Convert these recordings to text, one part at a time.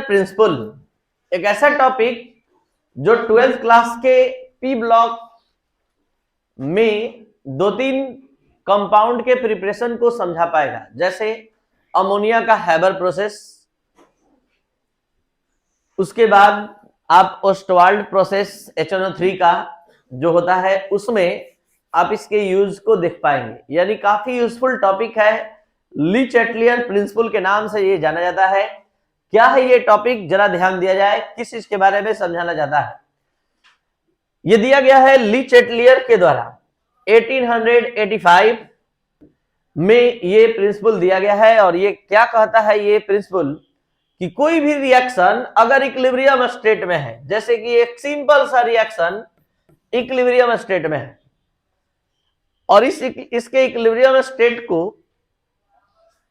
Principal एक ऐसा topic जो 12th क्लास के पी ब्लॉक में 2-3 कंपाउंड के प्रिपरेशन को समझा पाएगा, जैसे अमोनिया का हैबर प्रोसेस, उसके बाद आप ओस्टवाल्ड प्रोसेस HNO3 का जो होता है उसमें आप इसके यूज को देख पाएंगे। यानी काफी यूजफुल टॉपिक है। ली चैटलियर प्रिंसिपल के नाम से ये जाना जाता है। क्या है ये टॉपिक, जरा ध्यान दिया जाए, किस चीज के बारे में समझाना जाता है। ये दिया गया है ली चैटलियर के द्वारा 1885 में ये प्रिंसिपल दिया गया है। और ये क्या कहता है ये प्रिंसिपल कि कोई भी रिएक्शन अगर इक्विलिब्रियम स्टेट में है, जैसे कि एक सिंपल सा रिएक्शन इक्विलिब्रियम स्टेट में है और इसके इक्विलिब्रियम स्टेट को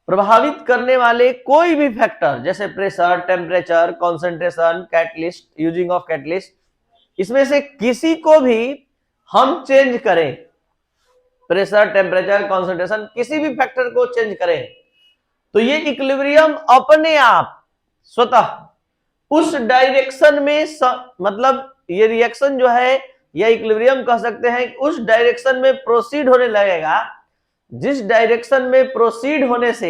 प्रभावित करने वाले कोई भी फैक्टर जैसे pressure, temperature, concentration, catalyst, using of catalyst, इसमें से किसी को भी हम चेंज करें, प्रेशर, टेम्परेचर, कंसंट्रेशन, किसी भी फैक्टर को चेंज करें, तो ये इक्विलिब्रियम अपने आप स्वतः उस डायरेक्शन में मतलब ये रिएक्शन जो है या इक्विलिब्रियम कह सकते हैं उस डायरेक्शन में प्रोसीड होने लगेगा जिस डायरेक्शन में प्रोसीड होने से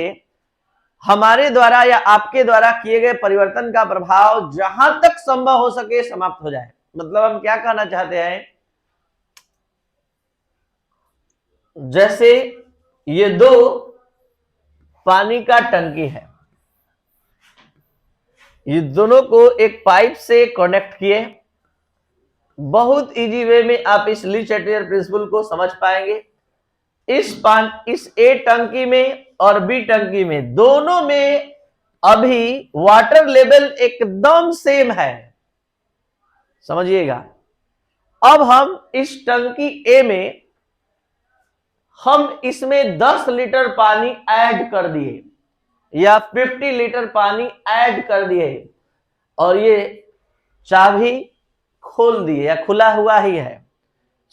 हमारे द्वारा या आपके द्वारा किए गए परिवर्तन का प्रभाव जहां तक संभव हो सके समाप्त हो जाए। मतलब हम क्या कहना चाहते हैं, जैसे ये दो पानी का टंकी है, ये दोनों को एक पाइप से कनेक्ट किए। बहुत इजी वे में आप इस ली चैटलियर प्रिंसिपल को समझ पाएंगे। इस ए टंकी में और बी टंकी में दोनों में अभी वाटर लेवल एकदम सेम है, समझिएगा। अब हम इस टंकी ए में हम इसमें 10 लीटर पानी ऐड कर दिए या 50 लीटर पानी ऐड कर दिए और ये चाबी खोल दिए या खुला हुआ ही है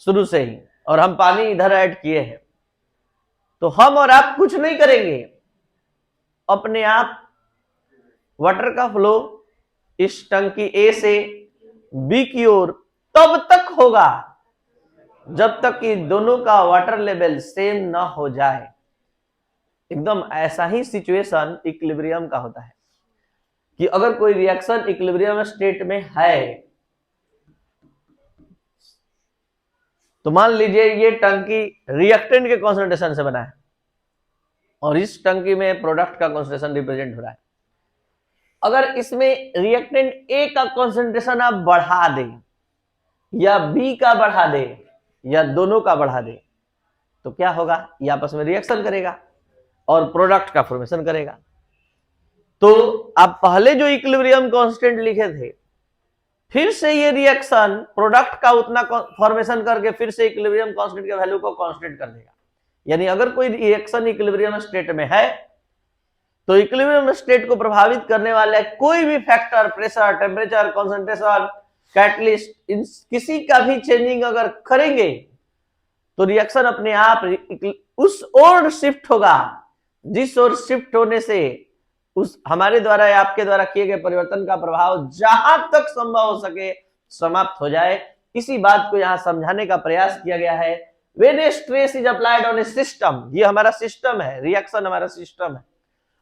शुरू से ही और हम पानी इधर ऐड किए हैं, तो हम और आप कुछ नहीं करेंगे, अपने आप वाटर का फ्लो इस टंकी ए से बी की ओर तब तक होगा जब तक कि दोनों का वाटर लेवल सेम ना हो जाए। एकदम ऐसा ही सिचुएशन इक्विलिब्रियम का होता है कि अगर कोई रिएक्शन इक्विलिब्रियम स्टेट में है तो मान लीजिए ये टंकी रिएक्टेंट के कॉन्सेंट्रेशन से बना है और इस टंकी में प्रोडक्ट का कॉन्सेंट्रेशन रिप्रेजेंट हो रहा है। अगर इसमें रिएक्टेंट ए का कॉन्सेंट्रेशन आप बढ़ा दें या बी का बढ़ा दें या दोनों का बढ़ा दें तो क्या होगा, ये आपस में रिएक्शन करेगा और प्रोडक्ट का फॉर्मेशन करेगा। तो आप पहले जो इक्विलिब्रियम कांस्टेंट लिखे थे फिर से ये रिएक्शन प्रोडक्ट का उतना फॉर्मेशन करके फिर से इक्विलिब्रियम कांस्टेंट के वैल्यू को कांस्टेंट कर देगा। यानी अगर कोई रिएक्शन इक्विलिब्रियम स्टेट में है तो इक्विलिब्रियम स्टेट को प्रभावित करने वाले कोई भी factor, pressure, temperature, concentration, catalyst, इन किसी का भी चेंजिंग अगर करेंगे तो रिएक्शन अपने आप उस ओर शिफ्ट होगा जिस ओर शिफ्ट होने से उस हमारे द्वारा या आपके द्वारा किए गए परिवर्तन का प्रभाव जहां तक संभव हो सके समाप्त हो जाए। इसी बात को यहां समझाने का प्रयास किया गया है। When a stress is applied on a system, ये हमारा सिस्टम है, रिएक्शन हमारा सिस्टम है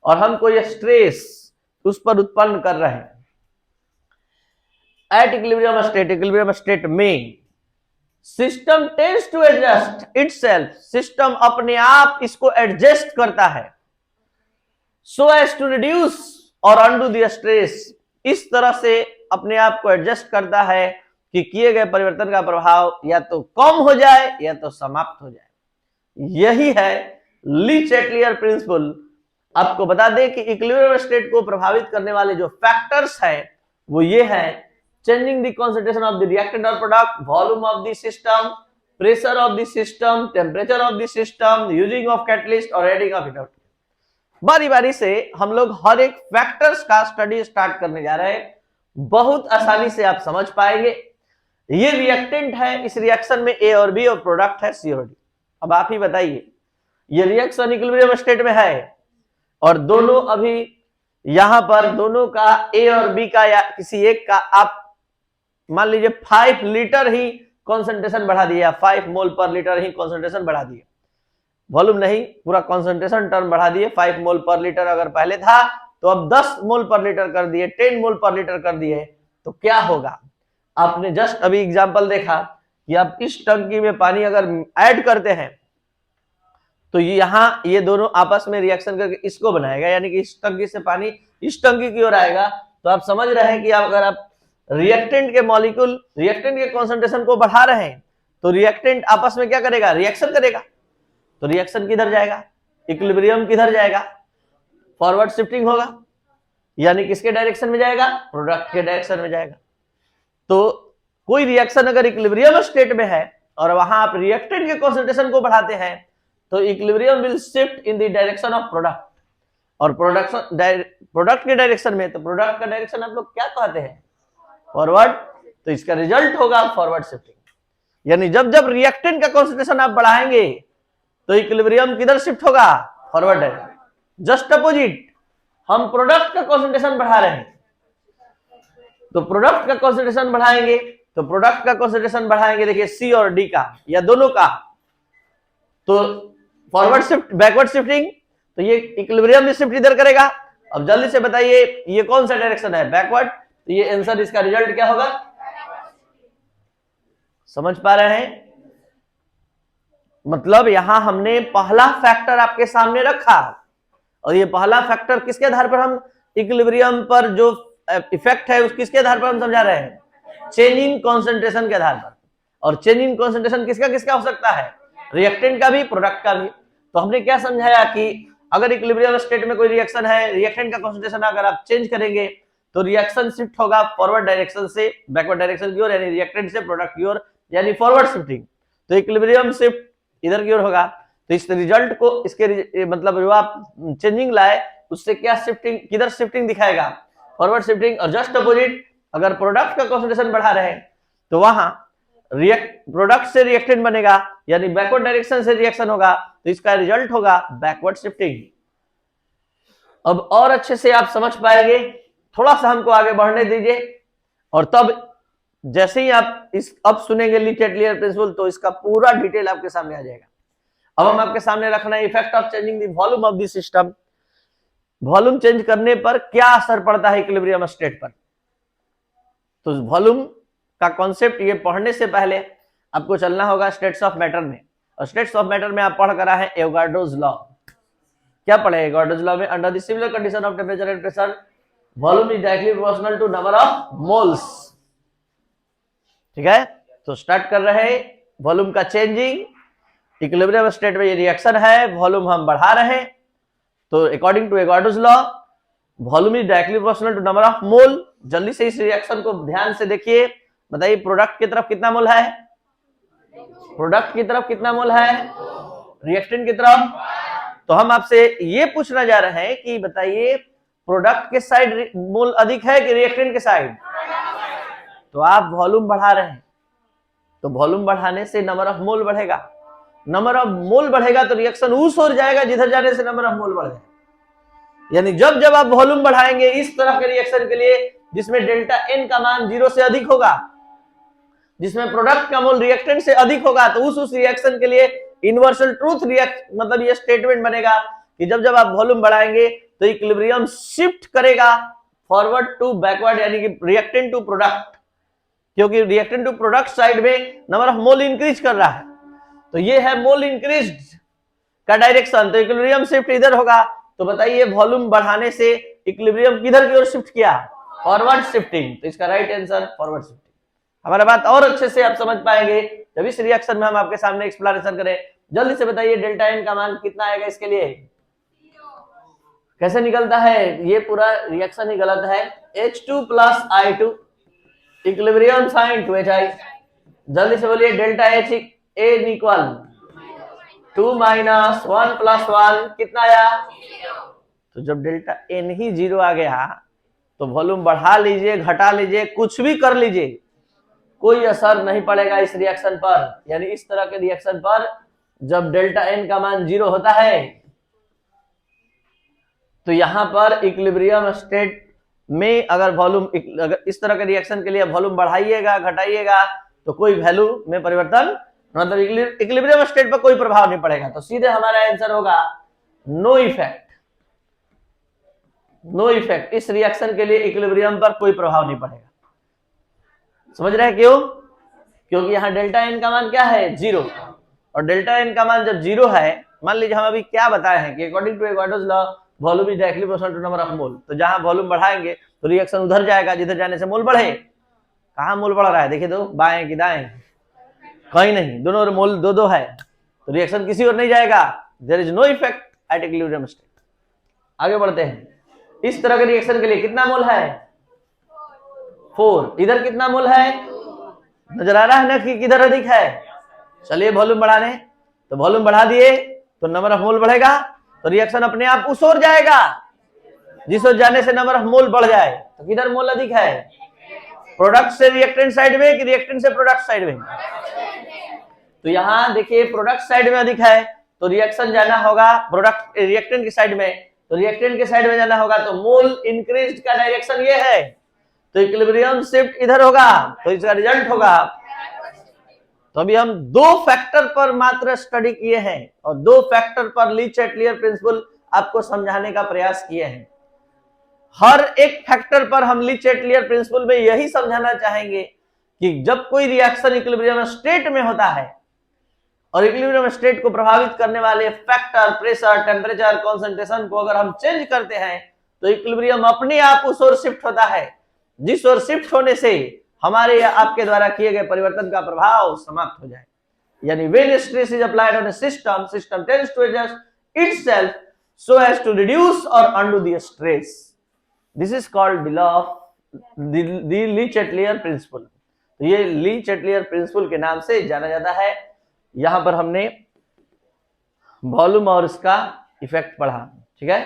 और हम कोई स्ट्रेस उस पर उत्पन्न कर रहे हैं। एट इक्विलिब्रियम स्टेट में system tends to adjust itself, system अपने आप इसको एडजस्ट करता है so as to reduce और undo the stress, इस तरह से अपने आप को एडजस्ट करता है कि किए गए परिवर्तन का प्रभाव या तो कम हो जाए या तो समाप्त हो जाए। यही है ली चैटलियर प्रिंसिपल। आपको बता दें कि इक्विलिब्रियम स्टेट को प्रभावित करने वाले जो फैक्टर्स हैं वो ये है: changing the concentration of the reactant और product, volume of the system, pressure of the system, temperature of the system, using of catalyst और एडिंग ऑफ हीट। बारी बारी से हम लोग हर एक फैक्टर्स का स्टडी स्टार्ट करने जा रहे हैं, बहुत आसानी से आप समझ पाएंगे। ये रिएक्टेंट है, इस रिएक्शन में ए और बी और प्रोडक्ट है सी और डी। अब आप ही बताइए, ये रिएक्शन इक्विलिब्रियम स्टेट में है और दोनों अभी यहां पर दोनों का ए और बी का या किसी एक का आप मान लीजिए 5 लीटर ही कॉन्सेंट्रेशन बढ़ा दिया, 5 मोल पर लीटर ही कॉन्सेंट्रेशन बढ़ा दिए, वॉल्यूम नहीं पूरा कॉन्सेंट्रेशन टर्म बढ़ा दिए। 5 मोल पर लीटर अगर पहले था तो अब 10 मोल पर लीटर कर दिए, 10 मोल पर लीटर कर दिए, तो क्या होगा? आपने जस्ट अभी एग्जांपल देखा कि आप इस टंकी में पानी अगर ऐड करते हैं तो यहां ये दोनों आपस में रिएक्शन करके इसको बनाएगा, यानी कि इस टंकी से पानी इस टंकी की ओर आएगा। तो आप समझ रहे हैं कि अगर आप रिएक्टेंट के मॉलिक्यूल, रिएक्टेंट के कॉन्सेंट्रेशन को बढ़ा रहे हैं तो रिएक्टेंट आपस में क्या करेगा? रिएक्शन करेगा। तो रिएक्शन किधर जाएगा? इक्विलिब्रियम किधर जाएगा? फॉरवर्ड शिफ्टिंग होगा, यानी किसके डायरेक्शन में जाएगा? प्रोडक्ट के डायरेक्शन में जाएगा। तो कोई रिएक्शन अगर इक्विलिब्रियम स्टेट में है और वहां आप रिएक्टेंट के कॉन्सेंट्रेशन को बढ़ाते हैं तो equilibrium will shift in the direction of product, और प्रोडक्ट के डायरेक्शन में, तो प्रोडक्ट का डायरेक्शन आप लोग क्या कहते हैं? फॉरवर्ड। तो इसका रिजल्ट होगा फॉरवर्ड शिफ्टिंग। यानी जब जब रिएक्टेंट का कॉन्सेंट्रेशन आप बढ़ाएंगे तो इक्विलिब्रियम किधर शिफ्ट होगा? Forward direction. जस्ट अपोजिट, हम प्रोडक्ट का कॉन्सेंट्रेशन बढ़ा रहे हैं तो प्रोडक्ट का कॉन्सेंट्रेशन बढ़ाएंगे, तो प्रोडक्ट का कॉन्सेंट्रेशन बढ़ाएंगे, देखिए सी और डी का या दोनों का, तो फॉरवर्ड शिफ्ट, बैकवर्ड शिफ्टिंग, तो ये इक्विलिब्रियम भी शिफ्ट इधर करेगा। अब जल्दी से बताइए ये कौन सा डायरेक्शन है? बैकवर्ड। तो ये आंसर, इसका रिजल्ट क्या होगा? समझ पा रहे हैं? मतलब यहां हमने पहला फैक्टर आपके सामने रखा, और ये पहला फैक्टर किसके आधार पर हम इक्विलिब्रियम पर जो इफेक्ट है उस किसके आधार पर हम समझा रहे हैं? चेंज इन कॉन्सेंट्रेशन के आधार पर। और चेंज इन कॉन्सेंट्रेशन किसका किसका हो सकता है? रिएक्टेंट का भी, प्रोडक्ट का भी। तो हमने क्या समझाया कि अगर इक्विलिब्रियम स्टेट में कोई रिएक्शन है, रिएक्टेंट का कॉन्सेंट्रेशन अगर आप चेंज करेंगे तो रिएक्शन शिफ्ट होगा फॉरवर्ड डायरेक्शन से बैकवर्ड डायरेक्शन की ओर, यानी रिएक्टेंट से प्रोडक्ट की ओर, यानी फॉरवर्ड शिफ्टिंग। तो इक्विलिब्रियम शिफ्ट इधर की ओर होगा। तो इस रिजल्ट को, इसके मतलब जो आप चेंजिंग लाए उससे क्या शिफ्टिंग, किधर शिफ्टिंग दिखाएगा? Forward shifting. और जस्ट अपोजिट, अगर प्रोडक्ट का कॉन्सेंट्रेशन बढ़ा रहे हैं तो वहां प्रोडक्ट से रिएक्टेंट बनेगा, यानी बैकवर्ड डायरेक्शन से रिएक्शन होगा, तो इसका रिजल्ट होगा बैकवर्ड शिफ्टिंग। अब और अच्छे से आप समझ पाएंगे, थोड़ा सा हमको आगे बढ़ने दीजिए, और तब जैसे ही आप इस अब सुनेंगे लीच एट लिनियर प्रिंसिपल तो इसका पूरा डिटेल आपके सामने आ जाएगा। अब हम आपके सामने रखना है effect of changing the volume of the system. Volume change करने पर क्या असर पड़ता है इक्विलिब्रियम स्टेट पर? तो वॉल्यूम का कॉन्सेप्ट ये पढ़ने से पहले आपको चलना होगा स्टेट्स ऑफ मैटर में, और स्टेट्स ऑफ मैटर में आप पढ़ कर आए हैं एवोगाड्रोस लॉ। क्या पढ़े एवोगाड्रोस लॉ में? Under the similar condition of temperature and pressure volume is directly proportional to number of moles. ठीक है, तो स्टार्ट कर रहे हैं वॉल्यूम का चेंजिंग। इक्विलिब्रियम स्टेट में ये रिएक्शन है, वॉल्यूम हम बढ़ा रहे हैं, तो according to Avogadro's law volume is directly proportional to number of mole. जल्दी से इस रिएक्शन को ध्यान से देखिए, बताइए प्रोडक्ट की तरफ कितना मोल है? प्रोडक्ट की तरफ कितना मोल है? रिएक्टेंट की तरफ। तो हम आपसे ये पूछना जा रहे हैं कि बताइए प्रोडक्ट के साइड मोल अधिक है कि रिएक्टेंट के साइड? तो आप वॉल्यूम बढ़ा रहे हैं, तो वॉल्यूम बढ़ाने से नंबर ऑफ मोल बढ़ेगा, नंबर ऑफ मोल बढ़ेगा तो रिएक्शन उस ओर जाएगा जिधर जाने से नंबर ऑफ मोल बढ़ेगा। यानी जब जब आप वॉल्यूम बढ़ाएंगे इस तरह के रिएक्शन के लिए जिसमें डेल्टा एन का मान 0 से अधिक होगा, जिसमें प्रोडक्ट का मोल रिएक्टेंट से अधिक होगा, तो उस रिएक्शन के लिए यूनिवर्सल ट्रूथ मतलब ये स्टेटमेंट बनेगा कि जब जब आप वॉल्यूम बढ़ाएंगे तो इक्विलिब्रियम शिफ्ट करेगा फॉरवर्ड टू बैकवर्ड, यानी कि रिएक्टेंट टू प्रोडक्ट, क्योंकि रिएक्टेंट टू प्रोडक्ट साइड में नंबर ऑफ मोल इंक्रीज कर रहा है, तो ये है मोल इंक्रीज का डायरेक्शन, तो इक्विलिब्रियम शिफ्ट इधर होगा। तो बताइए वॉल्यूम बढ़ाने से इक्विलिब्रियम किधर की ओर शिफ्ट किया? Forward shifting. तो इसका राइट आंसर फॉरवर्ड शिफ्टिंग। हमारा बात और अच्छे से आप समझ पाएंगे जब इस रिएक्शन में हम आपके सामने एक्सप्लेनेशन करें। जल्दी से बताइए डेल्टा एन का मान कितना आएगा इसके लिए? कैसे निकलता है? ये पूरा रिएक्शन ही गलत है। H2 plus I2 equilibrium sign 2HI। जल्दी से बोलिए delta H n equal 2 minus 1 plus 1 कितना आया? तो जब डेल्टा एन ही 0 आ गया तो वॉल्यूम बढ़ा लीजिए, घटा लीजिए, कुछ भी कर लीजिए, कोई असर नहीं पड़ेगा इस रिएक्शन पर। यानी इस तरह के रिएक्शन पर जब डेल्टा एन का मान 0 होता है तो यहां पर इक्विलिब्रियम स्टेट में अगर वॉल्यूम, अगर इस तरह के रिएक्शन के लिए वॉल्यूम बढ़ाइएगा घटाइएगा तो कोई वैल्यू में परिवर्तन, मतलब इक्विलिब्रियम स्टेट पर कोई प्रभाव नहीं पड़ेगा। तो सीधे हमारा आंसर होगा नो इफेक्ट। नो इफेक्ट, इस रिएक्शन के लिए इक्विलिब्रियम पर कोई प्रभाव नहीं पड़ेगा। समझ रहे हैं क्यों? क्योंकि यहाँ डेल्टा एन का मान क्या है? 0, और डेल्टा एन का मान जब 0 है, मान लीजिए हम अभी क्या बताए हैं कि according to Avogadro's law volume is directly proportional to number of mole. तो जहां वॉल्यूम बढ़ाएंगे तो रिएक्शन उधर जाएगा जिधर जाने से मोल बढ़े। कहां मोल बढ़ रहा है देखिए तो, बाएं कि दाएं? कहीं नहीं, दोनों मोल दो दो है, तो रिएक्शन किसी और नहीं जाएगा। There is no effect at equilibrium state. आगे बढ़ते हैं। इस तरह के रिएक्शन के लिए कितना मोल है? 4। इधर कितना मोल है? नजर आ रहा है ना कि किधर अधिक है? चलिए वॉल्यूम बढ़ाने, तो वॉल्यूम बढ़ा दिए तो नंबर ऑफ मोल बढ़ेगा, तो रिएक्शन अपने आप उस ओर जाएगा जिस ओर जाने से नंबर ऑफ मोल बढ़ जाए। तो किधर मोल अधिक है? प्रोडक्ट से रिएक्टेंट साइड में कि रिएक्टेंट से प्रोडक्ट साइड में? तो यहां देखिए प्रोडक्ट साइड में अधिक है तो रिएक्शन जाना होगा प्रोडक्ट रिएक्टेंट की साइड में, तो रिएक्टेंट के साइड में जाना होगा, तो मोल इंक्रीज का डायरेक्शन ये है, तो इक्विलिब्रियम शिफ्ट इधर होगा, तो इसका रिजल्ट होगा। तो अभी हम 2 फैक्टर पर मात्र स्टडी किए हैं और 2 फैक्टर पर ली चैटलियर प्रिंसिपल आपको समझाने का प्रयास किए हैं। हर एक फैक्टर पर हम ली चैटलियर प्रिंसिपल में यही समझाना चाहेंगे कि जब कोई रिएक्शन इक्विलिब्रियम स्टेट में होता है और इक्विलिब्रियम स्टेट को प्रभावित करने वाले फैक्टर, प्रेशर, टेम्परेचर, कंसंट्रेशन को अगर हम चेंज करते हैं तो इक्विलिब्रियम अपने आप उस ओर शिफ्ट होता है, जिस ओर शिफ्ट होने से हमारे या आपके द्वारा किए गए परिवर्तन का प्रभाव समाप्त हो जाए। यानी when stress is applied on a system, system tends to adjust itself so as to reduce or undo the stress. This is called the law of the Lee-Chatelier principle. तो ये ली चैटलियर प्रिंसिपल के नाम से जाना जाता है। यहां पर हमने वॉल्यूम और इसका इफेक्ट पढ़ा, ठीक है।